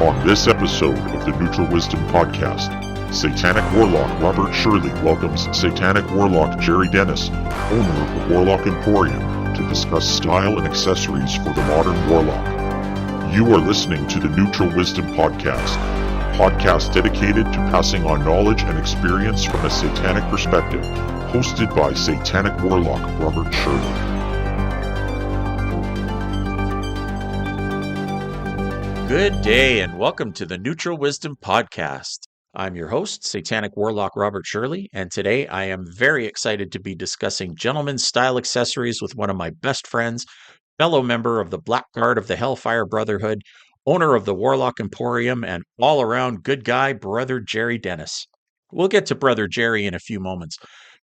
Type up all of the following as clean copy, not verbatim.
On this episode of the Neutral Wisdom Podcast, Satanic Warlock Robert Shirley welcomes Satanic Warlock Gerry Denis, owner of the Warlock Emporium, to discuss style and accessories for the modern warlock. You are listening to the Neutral Wisdom Podcast, a podcast dedicated to passing on knowledge and experience from a satanic perspective, hosted by Satanic Warlock Robert Shirley. Good day and welcome to the Neutral Wisdom Podcast. I'm your host, Satanic Warlock Robert Shirley, and today I am very excited to be discussing gentlemen's style accessories with one of my best friends, fellow member of the Black Guard of the Hellfire Brotherhood, owner of the Warlock Emporium, and all-around good guy, Brother Gerry Denis. We'll get to Brother Gerry in a few moments,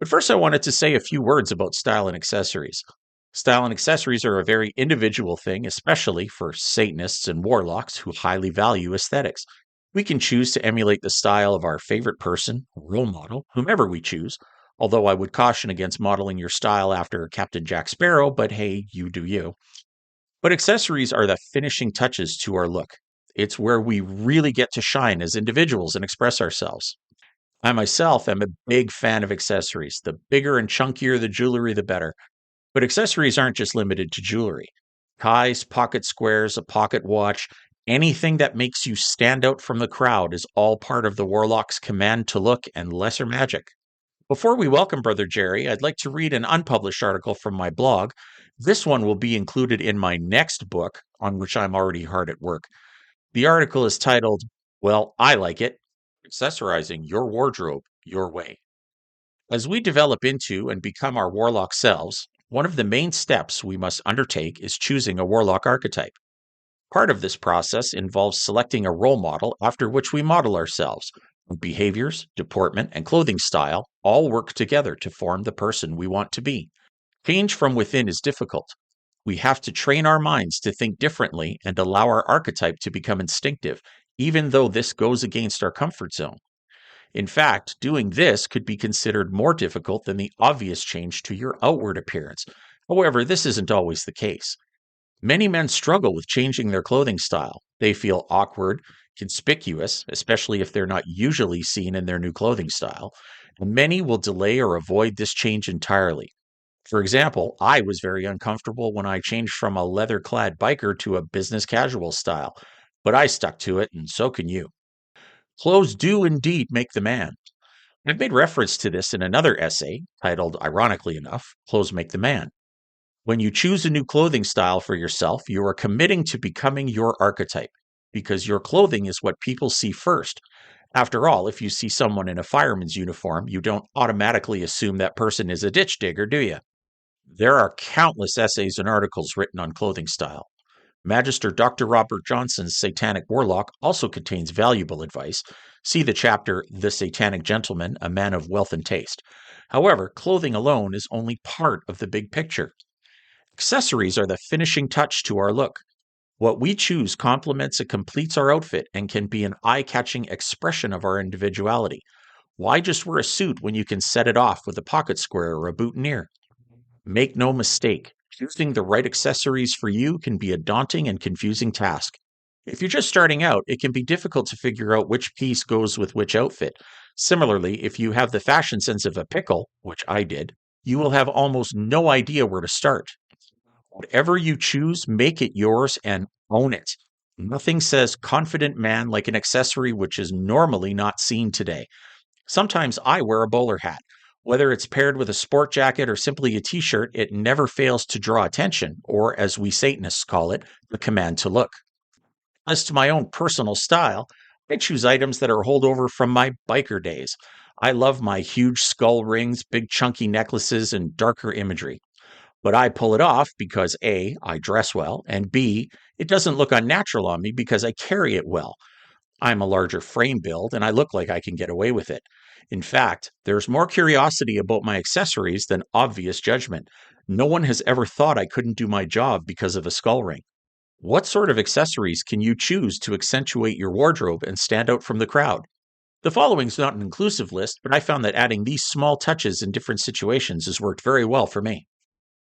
but first I wanted to say a few words about style and accessories. Style and accessories are a very individual thing, especially for Satanists and warlocks who highly value aesthetics. We can choose to emulate the style of our favorite person, role model, whomever we choose, although I would caution against modeling your style after Captain Jack Sparrow, but hey, you do you. But accessories are the finishing touches to our look. It's where we really get to shine as individuals and express ourselves. I myself am a big fan of accessories. The bigger and chunkier the jewelry, the better. But accessories aren't just limited to jewelry. Ties, pocket squares, a pocket watch, anything that makes you stand out from the crowd is all part of the Warlock's command to look and lesser magic. Before we welcome Brother Gerry, I'd like to read an unpublished article from my blog. This one will be included in my next book, on which I'm already hard at work. The article is titled, Well, I Like It, Accessorizing Your Wardrobe Your Way. As we develop into and become our Warlock selves, one of the main steps we must undertake is choosing a Warlock archetype. Part of this process involves selecting a role model after which we model ourselves. Behaviors, deportment, and clothing style all work together to form the person we want to be. Change from within is difficult. We have to train our minds to think differently and allow our archetype to become instinctive, even though this goes against our comfort zone. In fact, doing this could be considered more difficult than the obvious change to your outward appearance. However, this isn't always the case. Many men struggle with changing their clothing style. They feel awkward, conspicuous, especially if they're not usually seen in their new clothing style, and many will delay or avoid this change entirely. For example, I was very uncomfortable when I changed from a leather-clad biker to a business casual style, but I stuck to it, and so can you. Clothes do indeed make the man. I've made reference to this in another essay, titled, ironically enough, Clothes Make the Man. When you choose a new clothing style for yourself, you are committing to becoming your archetype, because your clothing is what people see first. After all, if you see someone in a fireman's uniform, you don't automatically assume that person is a ditch digger, do you? There are countless essays and articles written on clothing style. Magister Dr. Robert Johnson's Satanic Warlock also contains valuable advice. See the chapter, The Satanic Gentleman, a Man of Wealth and Taste. However, clothing alone is only part of the big picture. Accessories are the finishing touch to our look. What we choose complements and completes our outfit and can be an eye-catching expression of our individuality. Why just wear a suit when you can set it off with a pocket square or a boutonniere? Make no mistake. Choosing the right accessories for you can be a daunting and confusing task. If you're just starting out, it can be difficult to figure out which piece goes with which outfit. Similarly, if you have the fashion sense of a pickle, which I did, you will have almost no idea where to start. Whatever you choose, make it yours and own it. Nothing says confident man like an accessory which is normally not seen today. Sometimes I wear a bowler hat. Whether it's paired with a sport jacket or simply a t-shirt, it never fails to draw attention, or as we Satanists call it, the command to look. As to my own personal style, I choose items that are holdover from my biker days. I love my huge skull rings, big chunky necklaces, and darker imagery. But I pull it off because A, I dress well, and B, it doesn't look unnatural on me because I carry it well. I'm a larger frame build, and I look like I can get away with it. In fact, there's more curiosity about my accessories than obvious judgment. No one has ever thought I couldn't do my job because of a skull ring. What sort of accessories can you choose to accentuate your wardrobe and stand out from the crowd? The following is not an inclusive list, but I found that adding these small touches in different situations has worked very well for me.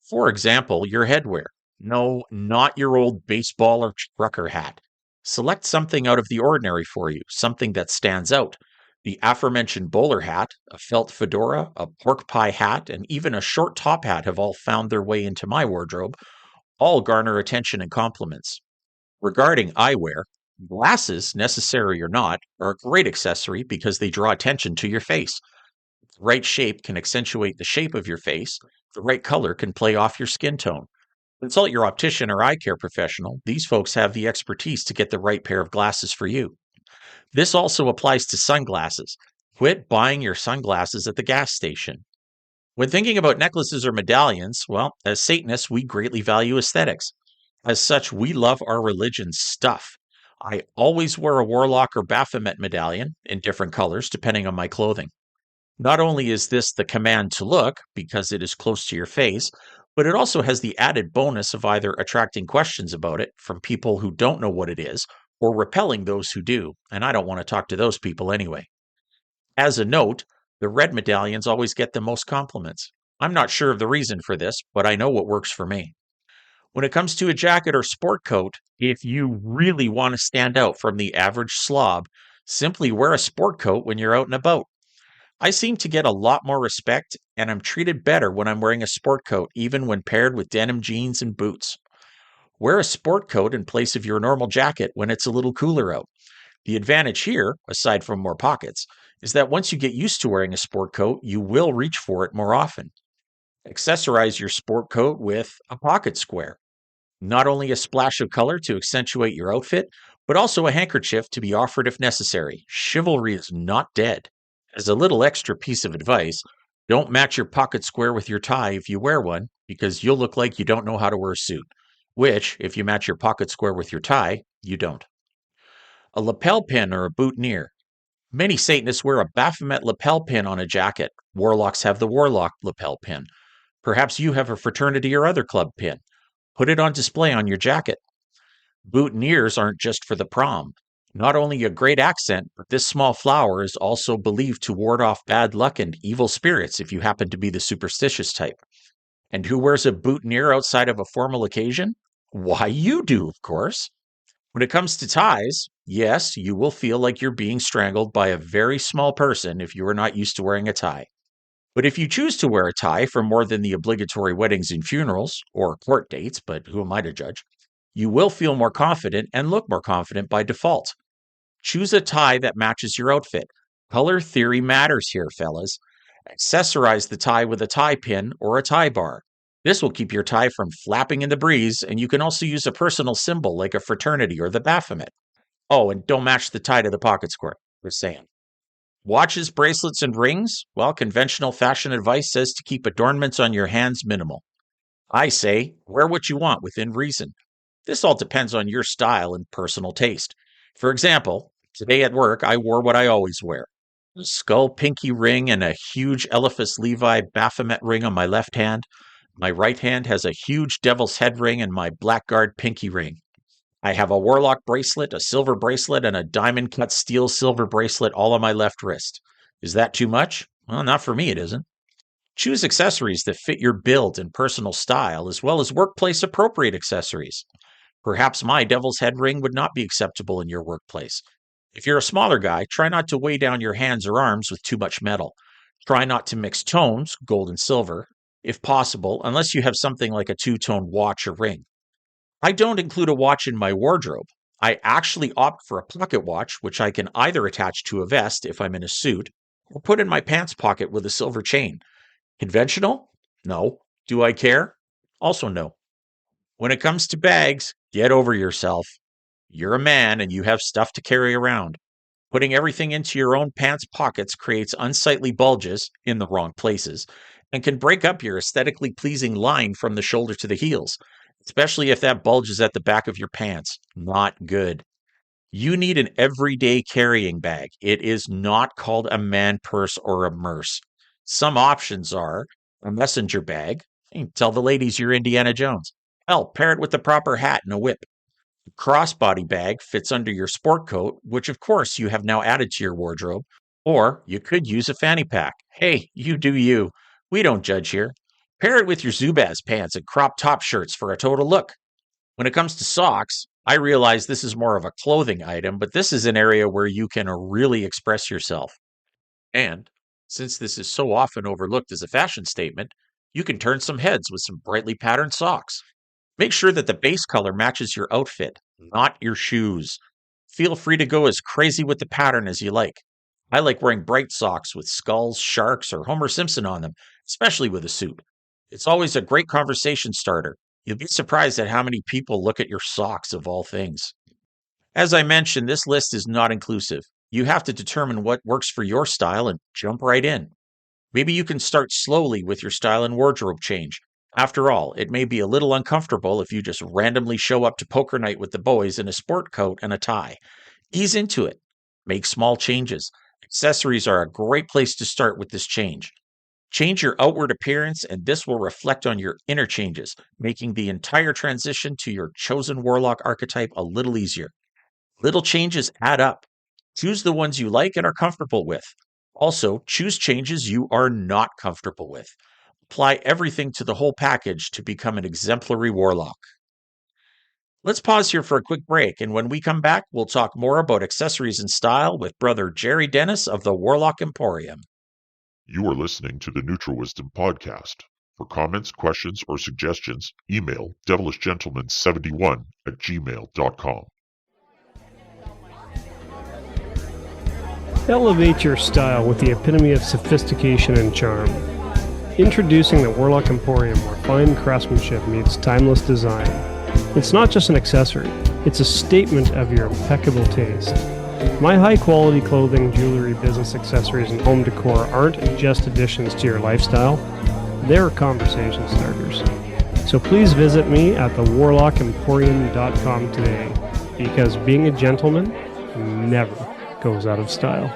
For example, your headwear. No, not your old baseball or trucker hat. Select something out of the ordinary for you, something that stands out. The aforementioned bowler hat, a felt fedora, a pork pie hat, and even a short top hat have all found their way into my wardrobe. All garner attention and compliments. Regarding eyewear, glasses, necessary or not, are a great accessory because they draw attention to your face. The right shape can accentuate the shape of your face. The right color can play off your skin tone. Consult your optician or eye care professional. These folks have the expertise to get the right pair of glasses for you. This also applies to sunglasses. Quit buying your sunglasses at the gas station. When thinking about necklaces or medallions, well, as Satanists, we greatly value aesthetics. As such, we love our religion's stuff. I always wear a Warlock or Baphomet medallion in different colors depending on my clothing. Not only is this the command to look, because it is close to your face, but it also has the added bonus of either attracting questions about it from people who don't know what it is, or repelling those who do, and I don't want to talk to those people anyway. As a note, the red medallions always get the most compliments. I'm not sure of the reason for this, but I know what works for me. When it comes to a jacket or sport coat, if you really want to stand out from the average slob, simply wear a sport coat when you're out and about. I seem to get a lot more respect, and I'm treated better when I'm wearing a sport coat, even when paired with denim jeans and boots. Wear a sport coat in place of your normal jacket when it's a little cooler out. The advantage here, aside from more pockets, is that once you get used to wearing a sport coat, you will reach for it more often. Accessorize your sport coat with a pocket square. Not only a splash of color to accentuate your outfit, but also a handkerchief to be offered if necessary. Chivalry is not dead. As a little extra piece of advice, don't match your pocket square with your tie if you wear one, because you'll look like you don't know how to wear a suit. Which, if you match your pocket square with your tie, you don't. A lapel pin or a boutonniere. Many Satanists wear a Baphomet lapel pin on a jacket. Warlocks have the Warlock lapel pin. Perhaps you have a fraternity or other club pin. Put it on display on your jacket. Boutonnieres aren't just for the prom. Not only a great accent, but this small flower is also believed to ward off bad luck and evil spirits if you happen to be the superstitious type. And who wears a boutonniere outside of a formal occasion? Why, you do, of course. When it comes to ties, yes, you will feel like you're being strangled by a very small person if you are not used to wearing a tie. But if you choose to wear a tie for more than the obligatory weddings and funerals, or court dates, but who am I to judge, you will feel more confident and look more confident by default. Choose a tie that matches your outfit. Color theory matters here, fellas. Accessorize the tie with a tie pin or a tie bar. This will keep your tie from flapping in the breeze, and you can also use a personal symbol like a fraternity or the Baphomet. Oh, and don't match the tie to the pocket square. Just saying. Watches, bracelets, and rings? Well, conventional fashion advice says to keep adornments on your hands minimal. I say, wear what you want within reason. This all depends on your style and personal taste. For example, today at work, I wore what I always wear. A skull pinky ring and a huge Eliphas Levi Baphomet ring on my left hand. My right hand has a huge devil's head ring and my blackguard pinky ring. I have a Warlock bracelet, a silver bracelet, and a diamond cut steel silver bracelet all on my left wrist. Is that too much? Well, not for me, it isn't. Choose accessories that fit your build and personal style, as well as workplace appropriate accessories. Perhaps my devil's head ring would not be acceptable in your workplace. If you're a smaller guy, try not to weigh down your hands or arms with too much metal. Try not to mix tones, gold and silver, if possible, unless you have something like a two-tone watch or ring. I don't include a watch in my wardrobe. I actually opt for a pocket watch, which I can either attach to a vest if I'm in a suit, or put in my pants pocket with a silver chain. Conventional? No. Do I care? Also no. When it comes to bags, get over yourself. You're a man and you have stuff to carry around. Putting everything into your own pants pockets creates unsightly bulges in the wrong places and can break up your aesthetically pleasing line from the shoulder to the heels, especially if that bulge is at the back of your pants. Not good. You need an everyday carrying bag. It is not called a man purse or a merce. Some options are a messenger bag. Tell the ladies you're Indiana Jones. Hell, pair it with the proper hat and a whip. A crossbody bag fits under your sport coat, which of course you have now added to your wardrobe. Or you could use a fanny pack. Hey, you do you. We don't judge here. Pair it with your Zubaz pants and crop top shirts for a total look. When it comes to socks, I realize this is more of a clothing item, but this is an area where you can really express yourself. And since this is so often overlooked as a fashion statement, you can turn some heads with some brightly patterned socks. Make sure that the base color matches your outfit, not your shoes. Feel free to go as crazy with the pattern as you like. I like wearing bright socks with skulls, sharks, or Homer Simpson on them, especially with a suit. It's always a great conversation starter. You'll be surprised at how many people look at your socks of all things. As I mentioned, this list is not inclusive. You have to determine what works for your style and jump right in. Maybe you can start slowly with your style and wardrobe change. After all, it may be a little uncomfortable if you just randomly show up to poker night with the boys in a sport coat and a tie. Ease into it. Make small changes. Accessories are a great place to start with this change. Change your outward appearance, and this will reflect on your inner changes, making the entire transition to your chosen warlock archetype a little easier. Little changes add up. Choose the ones you like and are comfortable with. Also, choose changes you are not comfortable with. Apply everything to the whole package to become an exemplary warlock. Let's pause here for a quick break, and when we come back, we'll talk more about accessories and style with brother Gerry Denis of the Warlock Emporium. You are listening to the Neutral Wisdom Podcast. For comments, questions, or suggestions, email devilishgentleman71@gmail.com. Elevate your style with the epitome of sophistication and charm. Introducing the Warlock Emporium, where fine craftsmanship meets timeless design. It's not just an accessory, it's a statement of your impeccable taste. My high-quality clothing, jewelry, business accessories, and home decor aren't just additions to your lifestyle, they're conversation starters. So please visit me at thewarlockemporium.com today, because being a gentleman never goes out of style.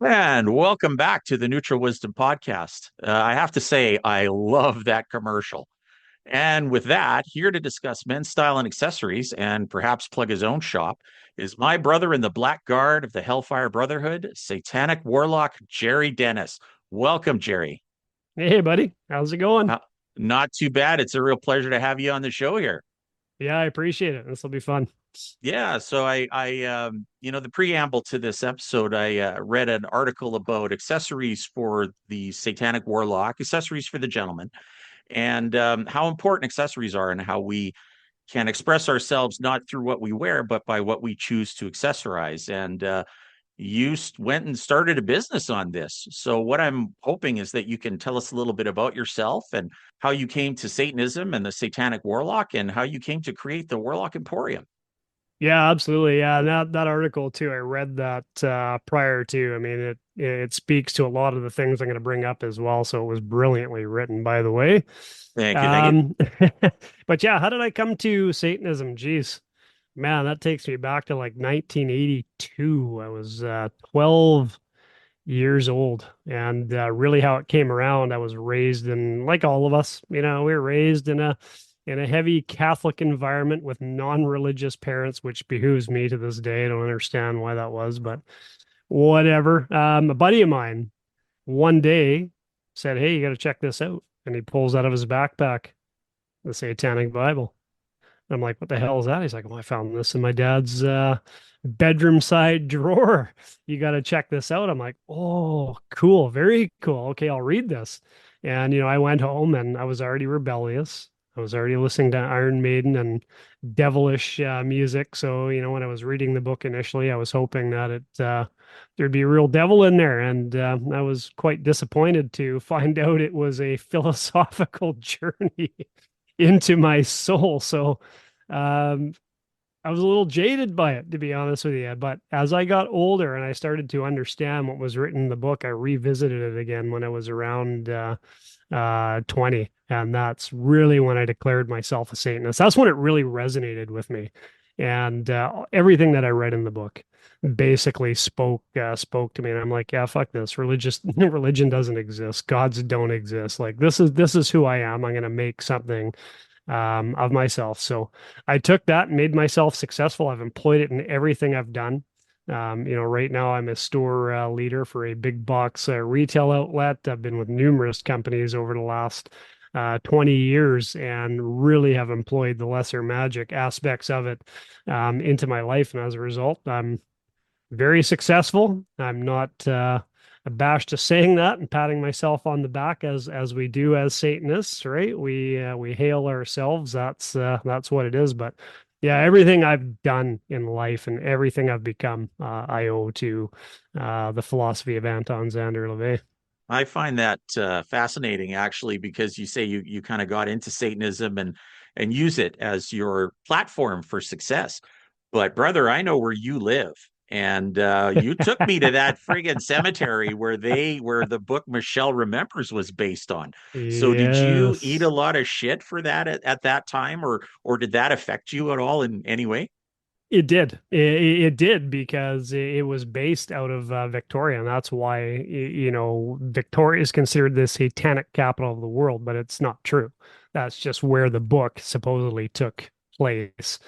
And welcome back to the Neutral Wisdom Podcast. I have to say, I love that commercial. And with that, here to discuss men's style and accessories and perhaps plug his own shop is my brother in the Black Guard of the Hellfire Brotherhood, Satanic Warlock Gerry Denis. Welcome, Gerry. Hey, buddy. How's it going? Not too bad. It's a real pleasure to have you on the show here. Yeah, I appreciate it. This will be fun. Yeah, so the preamble to this episode, I read an article about accessories for the Satanic Warlock, accessories for the gentleman, and how important accessories are and how we can express ourselves not through what we wear, but by what we choose to accessorize. And you went and started a business on this. So what I'm hoping is that you can tell us a little bit about yourself and how you came to Satanism and the Satanic Warlock and how you came to create the Warlock Emporium. Yeah, absolutely. Yeah, that article too. I read that prior to. I mean, it speaks to a lot of the things I'm going to bring up as well. So it was brilliantly written, by the way. Thank you. But yeah, how did I come to Satanism? Geez, man, that takes me back to like 1982. I was 12 years old, and really how it came around. I was raised in, like all of us, we were raised in a heavy Catholic environment with non-religious parents, which behooves me to this day. I don't understand why that was, but whatever. A buddy of mine one day said, "Hey, you got to check this out." And he pulls out of his backpack the Satanic Bible. I'm like, "What the hell is that?" He's like, "Well, I found this in my dad's bedroom side drawer. You got to check this out." I'm like, "Oh, cool. Very cool. Okay, I'll read this." And, I went home and I was already rebellious. I was already listening to Iron Maiden and devilish music. So, when I was reading the book initially, I was hoping that there'd be a real devil in there. And I was quite disappointed to find out it was a philosophical journey into my soul. So I was a little jaded by it, to be honest with you. But as I got older and I started to understand what was written in the book, I revisited it again when I was around 20. And that's really when I declared myself a Satanist. That's when it really resonated with me. And everything that I read in the book basically spoke to me. And I'm like, yeah, fuck this. Religion doesn't exist. Gods don't exist. Like this is who I am. I'm going to make something of myself. So I took that and made myself successful. I've employed it in everything I've done. Right now I'm a store leader for a big box retail outlet. I've been with numerous companies over the last 20 years and really have employed the lesser magic aspects of it into my life. And as a result, I'm very successful. I'm not abashed to saying that and patting myself on the back as we do as Satanists, right? We hail ourselves. That's what it is. But yeah, everything I've done in life and everything I've become, I owe to the philosophy of Anton Szandor LaVey. I find that fascinating, actually, because you say you kind of got into Satanism and use it as your platform for success. But brother, I know where you live, and you took me to that friggin' cemetery where the book Michelle Remembers was based on. So did you eat a Yes. lot of shit for that at that time, or did that affect you at all in any way? It did. It did because it was based out of Victoria, and that's why Victoria is considered the satanic capital of the world, but it's not true. That's just where the book supposedly took place,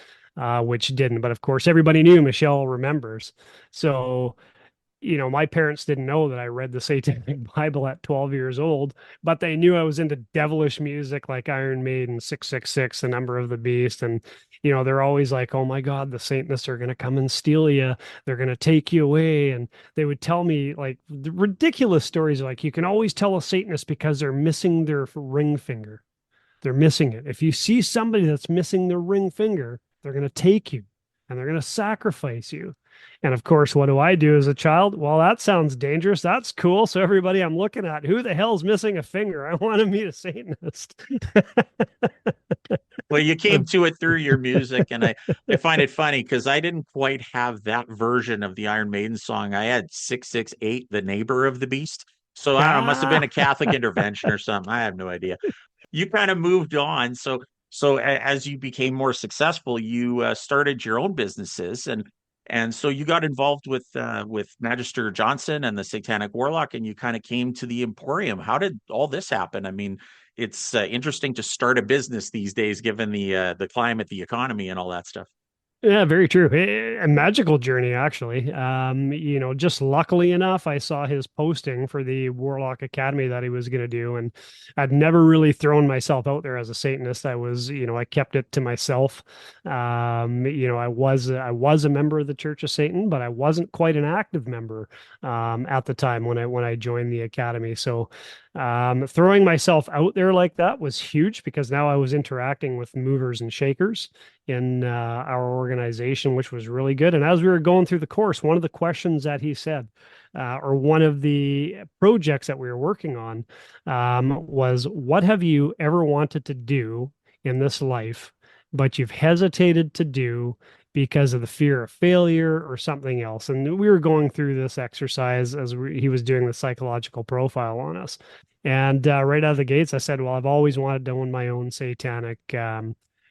which didn't. But of course, everybody knew Michelle Remembers. So my parents didn't know that I read the Satanic Bible at 12 years old, but they knew I was into devilish music like Iron Maiden, 666, The Number of the Beast. And, they're always like, oh my God, the Satanists are going to come and steal you. They're going to take you away. And they would tell me like the ridiculous stories like, you can always tell a Satanist because they're missing their ring finger. They're missing it. If you see somebody that's missing their ring finger, they're going to take you and they're going to sacrifice you. And of course, what do I do as a child? Well, that sounds dangerous. That's cool. So everybody I'm looking at, who the hell's missing a finger? I want to meet a Satanist. Well, you came to it through your music, and I find it funny because I didn't quite have that version of the Iron Maiden song. I had 668, The Neighbor of the Beast. So I don't know, it must have been Ah, a Catholic intervention or something. I have no idea. You kind of moved on. As you became more successful, you started your own businesses, and so you got involved with Magister Johnson and the Satanic Warlock, and you kind of came to the Emporium. How did all this happen? I mean, it's interesting to start a business these days, given the climate, the economy, and all that stuff. yeah, very true. A magical journey, actually. Just luckily enough, I saw his posting for the Warlock Academy that he was going to do, and I'd never really thrown myself out there as a Satanist. I kept it to myself. I was a member of the Church of Satan, but I wasn't quite an active member at the time when I joined the academy. So throwing myself out there like that was huge because now I was interacting with movers and shakers in our organization, which was really good. And as we were going through the course, one of the questions that he said, or one of the projects that we were working on, was, what have you ever wanted to do in this life, but you've hesitated to do because of the fear of failure or something else? And we were going through this exercise as he was doing the psychological profile on us. And right out of the gates, I said, well, I've always wanted to own my own satanic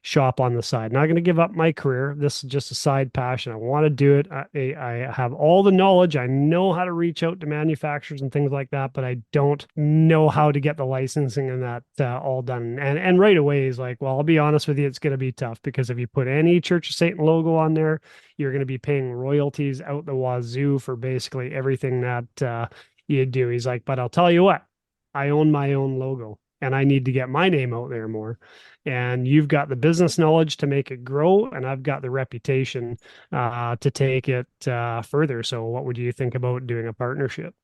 shop on the side. Not going to give up my career. This is just a side passion. I want to do it. I have all the knowledge. I know how to reach out to manufacturers and things like that, but I don't know how to get the licensing and that all done. And right away, he's like, well, I'll be honest with you, it's going to be tough because if you put any Church of Satan logo on there, you're going to be paying royalties out the wazoo for basically everything that you do. He's like, but I'll tell you what, I own my own logo and I need to get my name out there more. And you've got the business knowledge to make it grow, and I've got the reputation to take it further. So, what would you think about doing a partnership?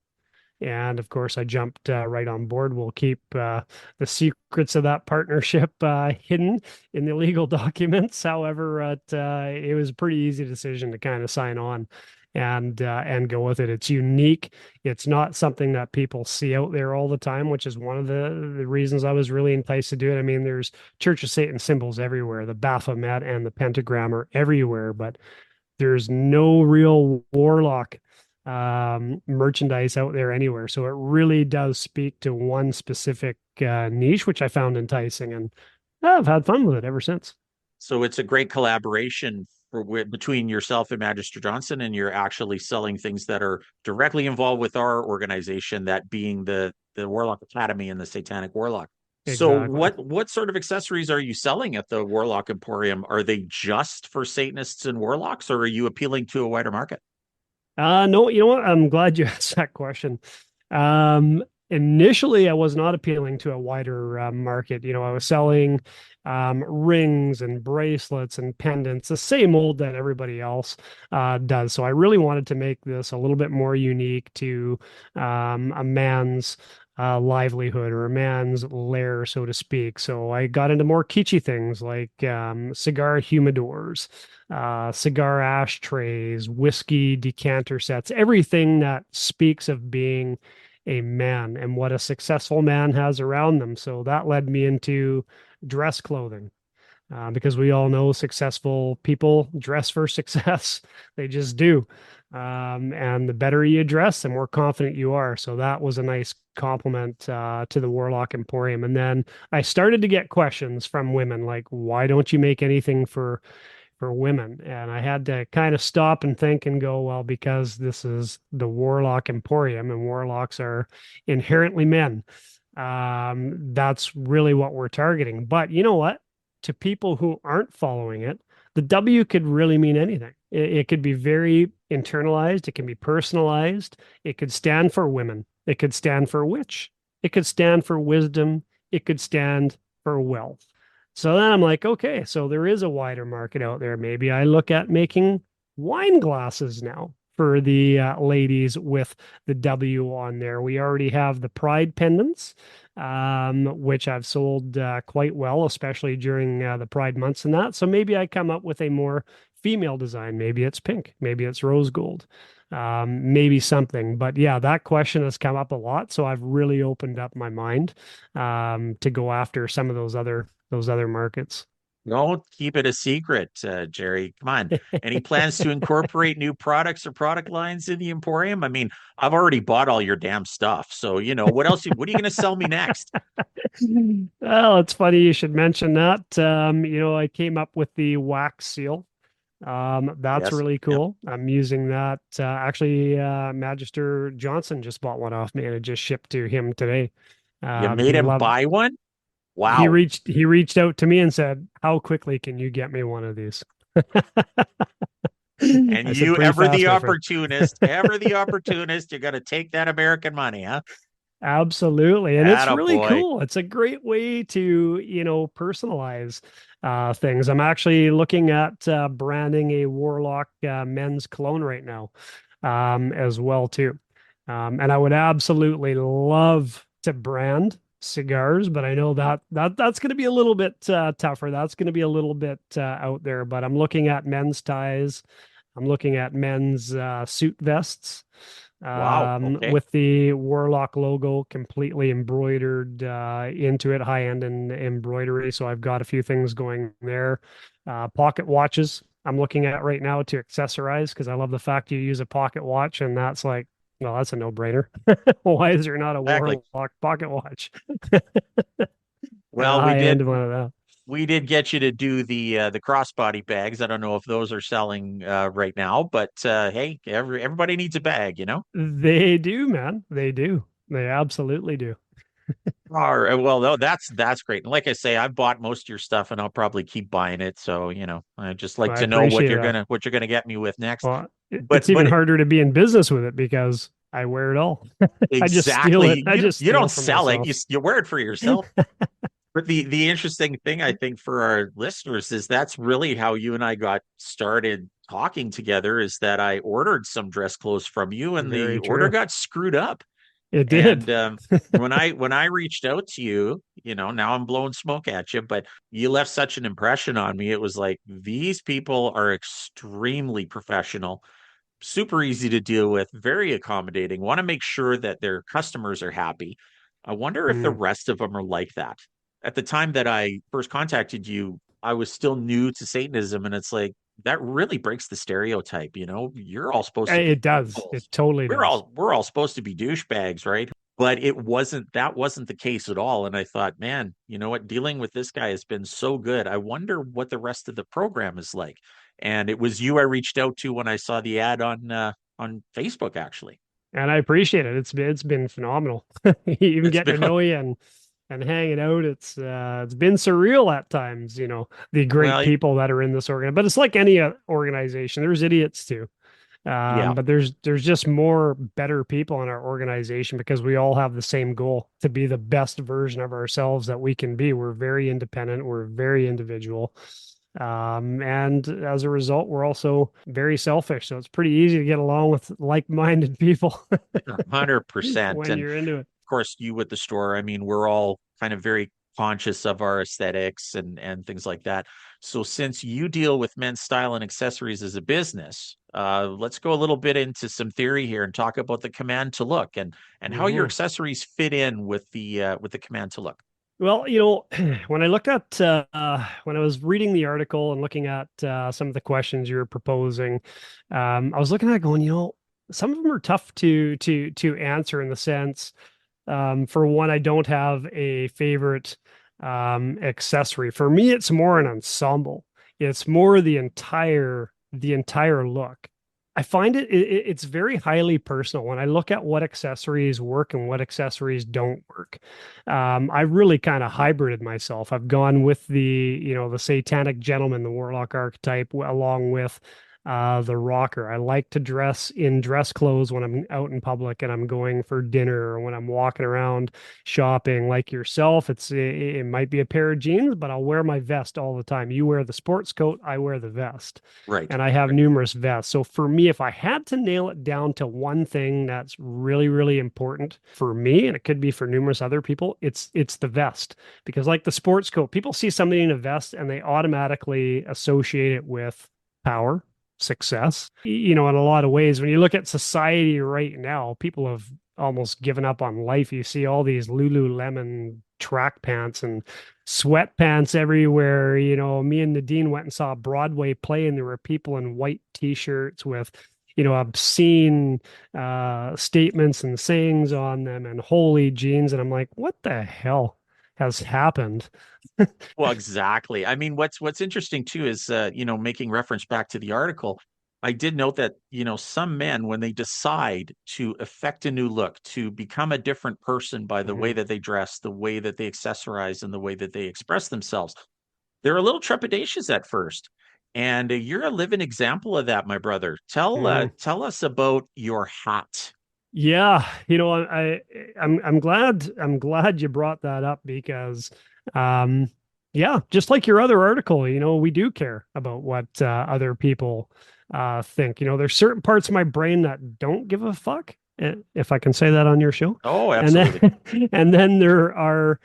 And of course, I jumped right on board. We'll keep the secrets of that partnership hidden in the legal documents. However, it was a pretty easy decision to kind of sign on and go with it. It's unique. It's not something that people see out there all the time, which is one of the reasons I was really enticed to do it. I mean, there's Church of Satan symbols everywhere. The Baphomet and the pentagram are everywhere, but there's no real warlock merchandise out there anywhere. So it really does speak to one specific niche, which I found enticing, and I've had fun with it ever since. So it's a great collaboration between yourself and Magister Johnson, and you're actually selling things that are directly involved with our organization, that being the Warlock Academy and the Satanic Warlock. So Exactly. what sort of accessories are you selling at the Warlock Emporium? Are they just for Satanists and Warlocks, or are you appealing to a wider market? No, you know what? I'm glad you asked that question. Um, initially I was not appealing to a wider market. I was selling rings and bracelets and pendants, the same old that everybody else does. So I really wanted to make this a little bit more unique to a man's livelihood or a man's lair, so to speak. So I got into more kitschy things like cigar humidors, cigar ashtrays, whiskey decanter sets, everything that speaks of being a man and what a successful man has around them. So that led me into dress clothing. Because we all know successful people dress for success. They just do. And the better you dress, the more confident you are. So that was a nice compliment to the Warlock Emporium. And then I started to get questions from women like, why don't you make anything for women? And I had to kind of stop and think and go, well, because this is the Warlock Emporium and warlocks are inherently men. That's really what we're targeting. But you know what? To people who aren't following it, the W could really mean anything. It could be very internalized. It can be personalized. It could stand for women. It could stand for witch. It could stand for wisdom. It could stand for wealth. So then I'm like, okay, so there is a wider market out there. Maybe I look at making wine glasses now for the ladies with the W on there. We already have the pride pendants, which I've sold quite well, especially during the pride months and that. So maybe I come up with a more female design. Maybe it's pink, maybe it's rose gold, maybe something. But yeah, that question has come up a lot. So I've really opened up my mind to go after some of those other markets. Don't keep it a secret, Gerry. Come on. Any plans to incorporate new products or product lines in the Emporium? I mean, I've already bought all your damn stuff. So, what else? What are you going to sell me next? Well, it's funny you should mention that. I came up with the wax seal. That's Yes. really Yep. cool. I'm using that. Actually, Magister Johnson just bought one off me and it just shipped to him today. You made He him loved buy one? he Wow. reached out to me and said, "How quickly can you get me one of these?" And I said, you "Pretty fast, my friend." ever the opportunist, you're going to take that American money, huh? Absolutely. And it's Atta really boy. cool. It's a great way to, personalize things. I'm actually looking at branding a Warlock men's cologne right now as well too. And I would absolutely love to brand cigars, but I know that's going to be a little bit tougher. That's going to be a little bit out there, but I'm looking at men's ties. I'm looking at men's suit vests Wow. Okay. with the Warlock logo completely embroidered into it, high-end and embroidery. So I've got a few things going there. Pocket watches I'm looking at right now to accessorize because I love the fact you use a pocket watch, and that's like, well, that's a no-brainer. Why is there not a Exactly. Warlock pocket watch? And a Well, high-end one of that. we did get you to do the crossbody bags. I don't know if those are selling right now, but hey, everybody needs a bag, you know? They do, man. They do. They absolutely do. All right. Well, no, that's great. And like I say, I've bought most of your stuff and I'll probably keep buying it. So, I just like I to know appreciate that. what you're gonna get me with next. Well, it's But even harder to be in business with it because I wear it all. I just steal it. exactly, I just you steal don't from sell it, myself. you wear it for yourself. But the interesting thing I think for our listeners is that's really how you and I got started talking together, is that I ordered some dress clothes from you and the Very order true. got screwed up. It did. And when I reached out to you, now I'm blowing smoke at you, but you left such an impression on me. It was like, these people are extremely professional, super easy to deal with, very accommodating, want to make sure that their customers are happy. I wonder if the Mm. rest of them are like that. At the time that I first contacted you, I was still new to Satanism, and it's like, that really breaks the stereotype. You're all supposed to be It does. assholes. It totally We're does. all we're all supposed to be douchebags, right? But that wasn't the case at all. And I thought, man, you know what? Dealing with this guy has been so good. I wonder what the rest of the program is like. And it was you I reached out to when I saw the ad on Facebook, actually. And I appreciate it. It's been phenomenal. Even It's getting been to know you and hanging out. It's been surreal at times, the great well, people that are in this organ. But it's like any organization. There's idiots too. Yeah. But there's just more better people in our organization because we all have the same goal to be the best version of ourselves that we can be. We're very independent, we're very individual. And as a result, we're also very selfish. So it's pretty easy to get along with like-minded people 100%. when And you're into it. of course, you with the store, I mean, we're all kind of very conscious of our aesthetics and things like that. So since you deal with men's style and accessories as a business, let's go a little bit into some theory here and talk about the command to look and how your Mhm. accessories fit in with the command to look. Well, when I looked at when I was reading the article and looking at some of the questions you were proposing, I was looking at it going, some of them are tough to answer in the sense, for one, I don't have a favorite accessory. For me, it's more an ensemble. It's more the entire look. I find it's very highly personal when I look at what accessories work and what accessories don't work. I really kind of hybrided myself. I've gone with the satanic gentleman, the warlock archetype, along with the rocker. I like to dress in dress clothes when I'm out in public and I'm going for dinner or when I'm walking around shopping like yourself. It might be a pair of jeans, but I'll wear my vest all the time. You wear the sports coat, I wear the vest. Right. And I have numerous vests. So for me, if I had to nail it down to one thing that's really, really important for me, and it could be for numerous other people, it's the vest. Because like the sports coat, people see somebody in a vest and they automatically associate it with power, success. In a lot of ways, when you look at society right now, people have almost given up on life. You see all these Lululemon track pants and sweatpants everywhere. Me and Nadine went and saw a Broadway play, and there were people in white t-shirts with, obscene statements and sayings on them and holy jeans. And I'm like, what the hell has happened? Well, exactly. I mean, what's interesting too is making reference back to the article, I did note that, some men, when they decide to affect a new look, to become a different person by the way Mhm. that they dress, the way that they accessorize, and the way that they express themselves, they're a little trepidatious at first. And you're a living example of that, my brother. Tell us about your hat. Yeah, I'm glad you brought that up because um yeah, just like your other article, we do care about what other people think. There's certain parts of my brain that don't give a fuck, if I can say that on your show. Oh, And absolutely. then and then there are,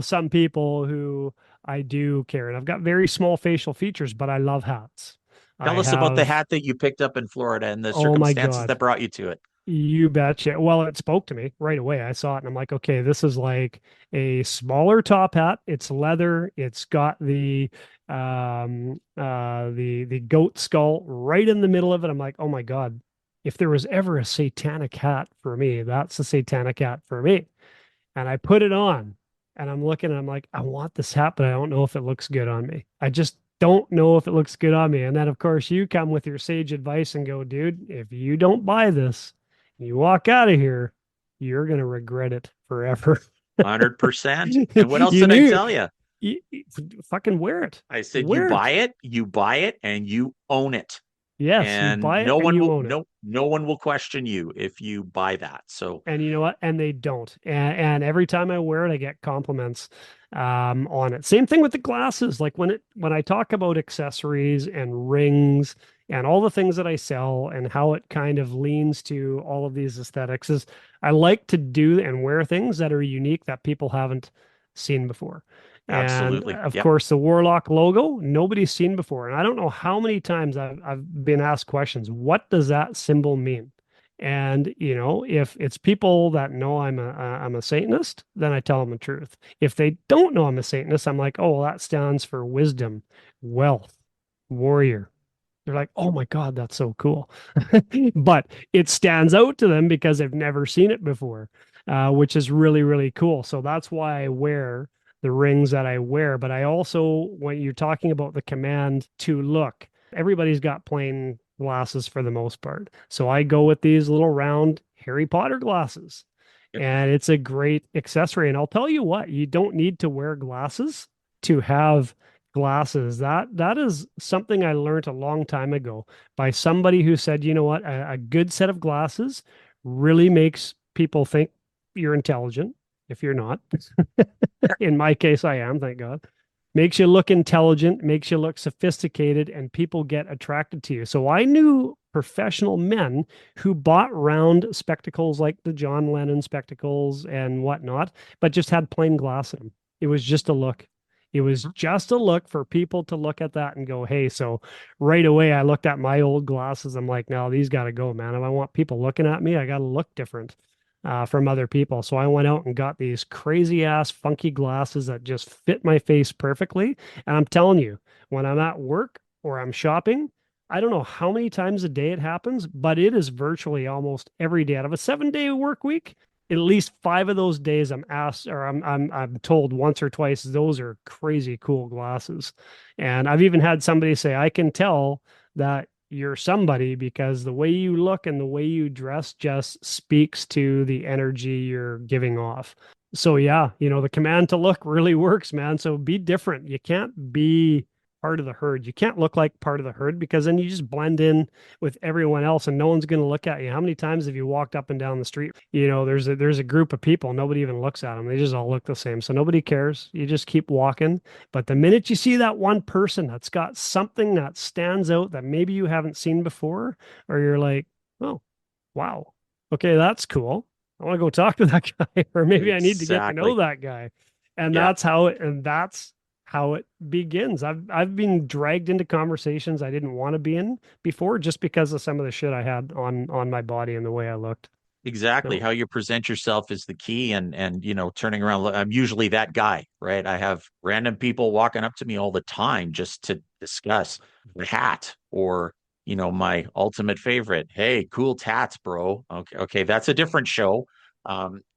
some people who I do care. And I've got very small facial features, but I love hats. I Tell us about the have, hat that you picked up in Florida and the oh my circumstances God. that brought you to it. You betcha. Well, it spoke to me right away. I saw it and I'm like, okay, this is like a smaller top hat. It's leather. It's got the goat skull right in the middle of it. I'm like, oh my God, if there was ever a satanic hat for me, that's the satanic hat for me. And I put it on and I'm looking and I'm like, I want this hat, but I don't know if it looks good on me. I just don't know if it looks good on me. And then, of course, you come with your sage advice and go, dude, if you don't buy this, you walk out of here, you're going to regret it forever. 100%. And what else You did I knew, tell you? you fucking wear it. I said, Wear it. you buy it, and you own it. Yes, you And buy it and you own it. no one will question you if you buy that. So And you know what? And they don't. And every time I wear it, I get compliments on it. Same thing with the glasses. Like when I talk about accessories and rings and all the things that I sell and how it kind of leans to all of these aesthetics is I like to do and wear things that are unique that people haven't seen before. And absolutely. of Yep. course, the Warlock logo, nobody's seen before. And I don't know how many times I've been asked questions. What does that symbol mean? And if it's people that know I'm a Satanist, then I tell them the truth. If they don't know I'm a Satanist, I'm like, oh, well, that stands for wisdom, wealth, warrior. They're like, oh my God, that's so cool. But it stands out to them because they've never seen it before, which is really, really cool. So that's why I wear the rings that I wear. But I also, when you're talking about the command to look, everybody's got plain glasses for the most part. So I go with these little round Harry Potter glasses. Yep. And it's a great accessory. And I'll tell you what, you don't need to wear glasses to have glasses, that is something I learned a long time ago by somebody who said, you know what, a good set of glasses really makes people think you're intelligent if you're not. In my case, I am, thank God. Makes you look intelligent, makes you look sophisticated, and people get attracted to you. So I knew professional men who bought round spectacles like the John Lennon spectacles and whatnot, but just had plain glass in them. It was just a look. It was just a look for people to look at that and go, hey, so right away I looked at my old glasses. I'm like, no, these got to go, man. If I want people looking at me, I got to look different from other people. So I went out and got these crazy ass funky glasses that just fit my face perfectly. And I'm telling you, when I'm at work or I'm shopping, I don't know how many times a day it happens, but it is virtually almost every day. Out of a 7-day work week, at least 5 of those days I'm asked, or I'm told once or twice, those are crazy cool glasses. And I've even had somebody say, I can tell that you're somebody because the way you look and the way you dress just speaks to the energy you're giving off. So yeah, the command to look really works, man. So be different. You can't be part of the herd. You can't look like part of the herd because then you just blend in with everyone else and no one's going to look at you. How many times have you walked up and down the street? There's a group of people, nobody even looks at them. They just all look the same. So nobody cares. You just keep walking. But the minute you see that one person that's got something that stands out that maybe you haven't seen before, or you're like, oh, wow. Okay, that's cool. I want to go talk to that guy, or maybe I need to get to know that guy. And that's how it begins. I've been dragged into conversations I didn't want to be in before just because of some of the shit I had on my body and the way I looked. Exactly. So, How you present yourself is the key. And turning around, I'm usually that guy, right? I have random people walking up to me all the time just to discuss the hat or, my ultimate favorite. Hey, cool tats, bro. Okay. That's a different show,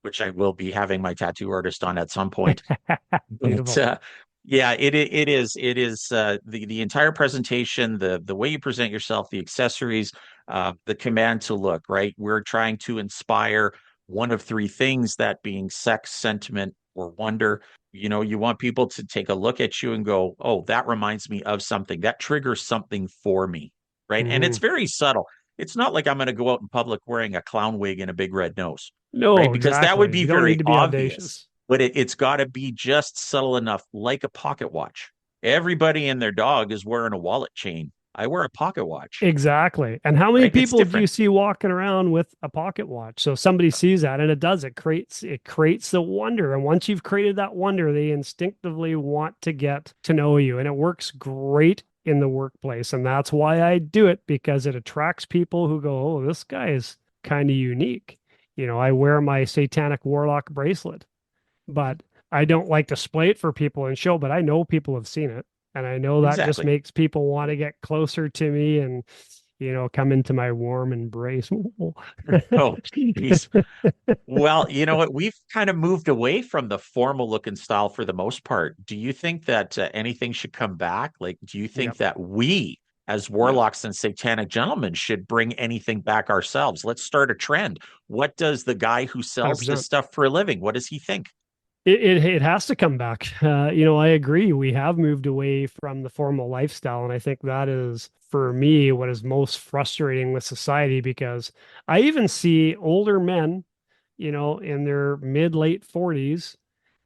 which I will be having my tattoo artist on at some point. But, beautiful. yeah, it is the entire presentation, the way you present yourself, the accessories, the command to look, right? We're trying to inspire one of 3 things, that being sex, sentiment, or wonder. You want people to take a look at you and go, oh, that reminds me of something, that triggers something for me, right? And it's Mhm. very subtle. It's not like I'm going to go out in public wearing a clown wig and a big red nose, right? No, Because that would exactly. be You don't very need to be obvious, audacious. but it's got to be just subtle enough, like a pocket watch. Everybody and their dog is wearing a wallet chain. I wear a pocket watch, Exactly. And how many right? It's people do you different. see walking around with a pocket watch? So somebody sees that and it creates the wonder. And once you've created that wonder, they instinctively want to get to know you. And it works great in the workplace. And that's why I do it, because it attracts people who go, oh, this guy is kind of unique. I wear my Satanic Warlock bracelet, but I don't like to display it for people and show, but I know people have seen it. And I know that just Exactly. makes people want to get closer to me and, come into my warm embrace. Oh, geez. Well, you know what? We've kind of moved away from the formal look and style for the most part. Do you think that anything should come back? Like, do you think Yep. that we, as Yep. warlocks and satanic gentlemen, should bring anything back ourselves? Let's start a trend. What does the guy who sells this 100%. stuff for a living, what does he think? It has to come back. I agree. We have moved away from the formal lifestyle, and I think that is for me what is most frustrating with society, because I even see older men, in their mid late 40s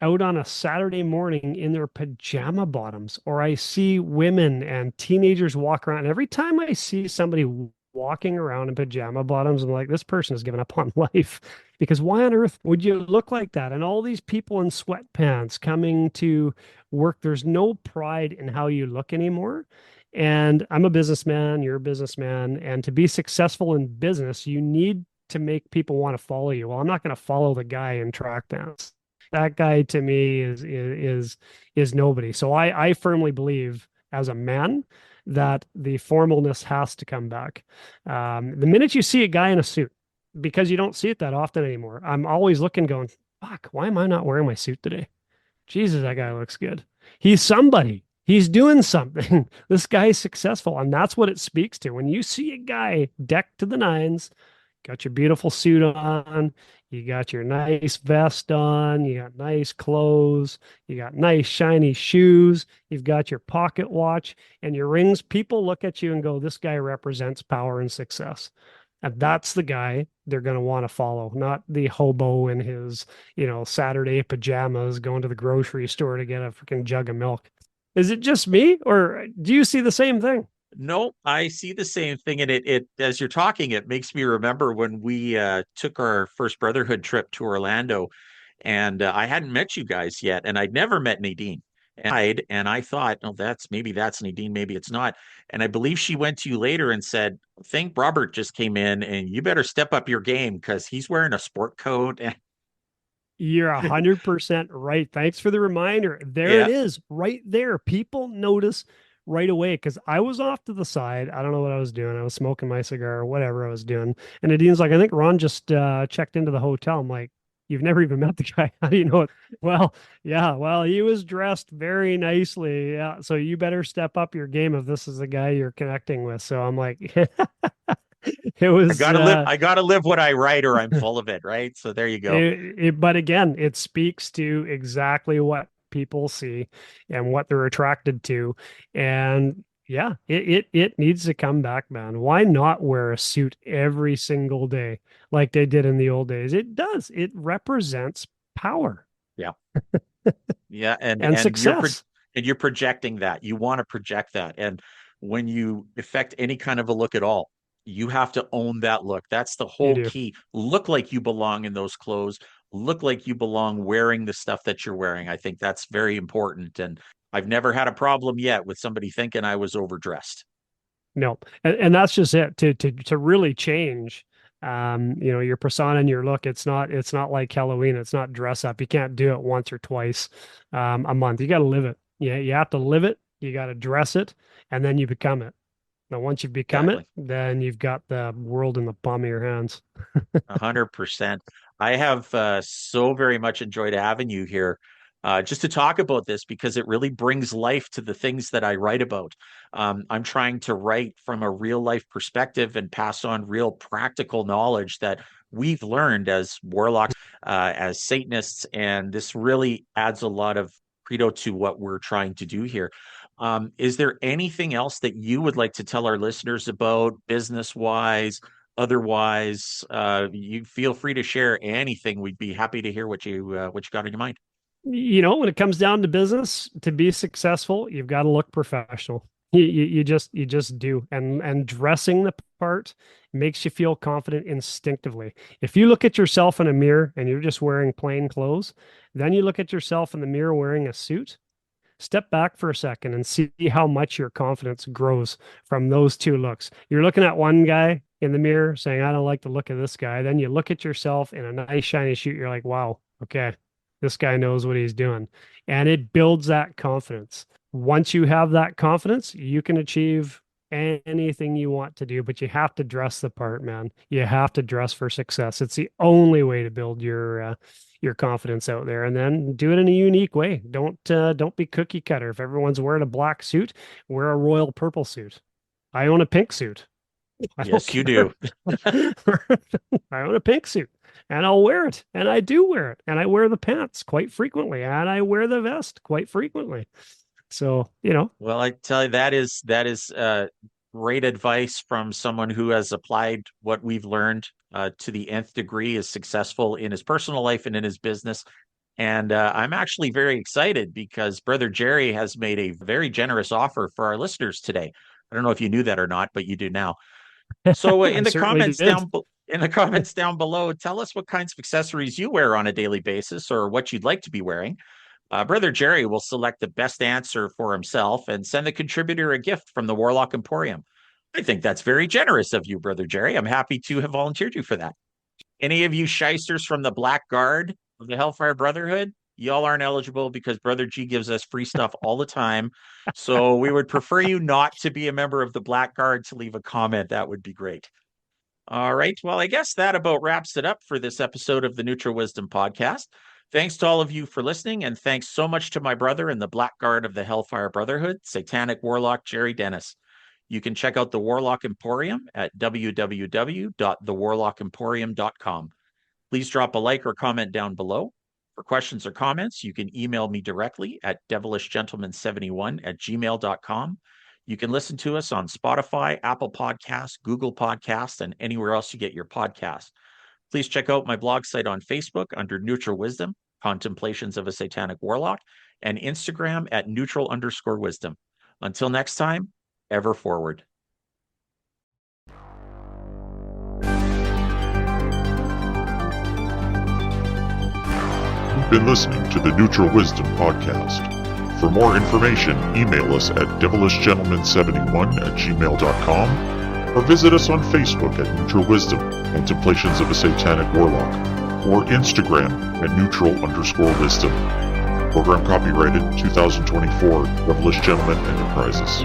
out on a Saturday morning in their pajama bottoms, or I see women and teenagers walk around. And every time I see somebody walking around in pajama bottoms, I'm like, this person has given up on life. Because why on earth would you look like that? And all these people in sweatpants coming to work, there's no pride in how you look anymore. And I'm a businessman, you're a businessman. And to be successful in business, you need to make people want to follow you. Well, I'm not going to follow the guy in track pants. That guy to me is nobody. So I firmly believe as a man that the formalness has to come back. The minute you see a guy in a suit, because you don't see it that often anymore, I'm always looking, going, fuck, why am I not wearing my suit today? Jesus, that guy looks good. He's somebody. He's doing something. This guy's successful. And that's what it speaks to. When you see a guy decked to the nines, got your beautiful suit on, You got your nice vest on, you got nice clothes, you got nice shiny shoes, you've got your pocket watch and your rings. People look at you and go, this guy represents power and success. And that's the guy they're going to want to follow, not the hobo in his, Saturday pajamas going to the grocery store to get a freaking jug of milk. Is it just me, or do you see the same thing? No, I see the same thing, and it as you're talking, it makes me remember when we took our first Brotherhood trip to Orlando, and I hadn't met you guys yet, and I'd never met Nadine. And I thought, oh, that's Nadine, maybe it's not. And I believe she went to you later and said, I think Robert just came in, and you better step up your game because he's wearing a sport coat. And You're 100% right. Thanks for the reminder. There it yeah, is, right there. People notice right away because I was off to the side. I don't know what I was doing. I was smoking my cigar or whatever I was doing. And Nadine's like, I think Ron just checked into the hotel. I'm like, you've never even met the guy. How do you know it? Well, yeah, well, he was dressed very nicely. Yeah. So you better step up your game if this is the guy you're connecting with. So I'm like, it I was gotta live. I gotta live what I write, or I'm full of it, right? So there you go. but again, it speaks to exactly what people see and what they're attracted to. And yeah, it needs to come back, man. Why not wear a suit every single day like they did in the old days? It does. It represents power Yeah. Yeah, and and success. you're projecting that. You want to project that. And when you affect any kind of a look at all, you have to own that look. That's the You whole do. key. Look like you belong in those clothes. Look like you belong wearing the stuff that you're wearing. I think that's very important. And I've never had a problem yet with somebody thinking I was overdressed. No, and that's just it. To really change, your persona and your look. It's not like Halloween. It's not dress up. You can't do it once or twice a month. You got to live it. Yeah, you have to live it. You got to dress it, and then you become it. Now, once you become it, Exactly. then you've got the world in the palm of your hands. 100%. I have so very much enjoyed having you here just to talk about this because it really brings life to the things that I write about. I'm trying to write from a real life perspective and pass on real practical knowledge that we've learned as warlocks, as Satanists, and this really adds a lot of credo to what we're trying to do here. Is there anything else that you would like to tell our listeners about business wise? Otherwise, you feel free to share anything. We'd be happy to hear what you got in your mind. When it comes down to business, to be successful, you've got to look professional. You just do. And dressing the part makes you feel confident instinctively. If you look at yourself in a mirror and you're just wearing plain clothes, then you look at yourself in the mirror wearing a suit, step back for a second and see how much your confidence grows from those two looks. You're looking at one guy in the mirror saying, I don't like the look of this guy. Then you look at yourself in a nice shiny suit. You're like, wow, okay, this guy knows what he's doing. And it builds that confidence. Once you have that confidence, you can achieve anything you want to do, but you have to dress the part, man. You have to dress for success. It's the only way to build your confidence out there, and then do it in a unique way. Don't be cookie cutter. If everyone's wearing a black suit, wear a royal purple suit. I own a pink suit. I don't Yes, you care. do. I own a pink suit and I'll wear it. And I do wear it. And I wear the pants quite frequently. And I wear the vest quite frequently. So, Well, I tell you, that is great advice from someone who has applied what we've learned to the nth degree, is successful in his personal life and in his business. And I'm actually very excited because Brother Gerry has made a very generous offer for our listeners today. I don't know if you knew that or not, but you do now. So I certainly did. in the comments down below, tell us what kinds of accessories you wear on a daily basis or what you'd like to be wearing. Brother Gerry will select the best answer for himself and send the contributor a gift from the Warlock Emporium. I think that's very generous of you, Brother Gerry. I'm happy to have volunteered you for that. Any of you shysters from the Black Guard of the Hellfire Brotherhood, y'all aren't eligible because Brother G gives us free stuff all the time. So we would prefer you not to be a member of the Black Guard to leave a comment. That would be great. All right. Well, I guess that about wraps it up for this episode of the Neutral Wisdom Podcast. Thanks to all of you for listening, and thanks so much to my brother in the Black Guard of the Hellfire Brotherhood, Satanic Warlock Gerry Denis. You can check out the Warlock Emporium at www.thewarlockemporium.com. Please drop a like or comment down below. For questions or comments, you can email me directly at devilishgentleman71@gmail.com. You can listen to us on Spotify, Apple Podcasts, Google Podcasts, and anywhere else you get your podcasts. Please check out my blog site on Facebook under Neutral Wisdom, Contemplations of a Satanic Warlock, and Instagram at neutral_wisdom. Until next time, ever forward. You've been listening to the Neutral Wisdom Podcast. For more information, email us at devilishgentleman71@gmail.com or visit us on Facebook at Neutral Wisdom, Contemplations of a Satanic Warlock, or Instagram at neutral_wisdom. Program copyrighted 2024 Devilish Gentleman Enterprises.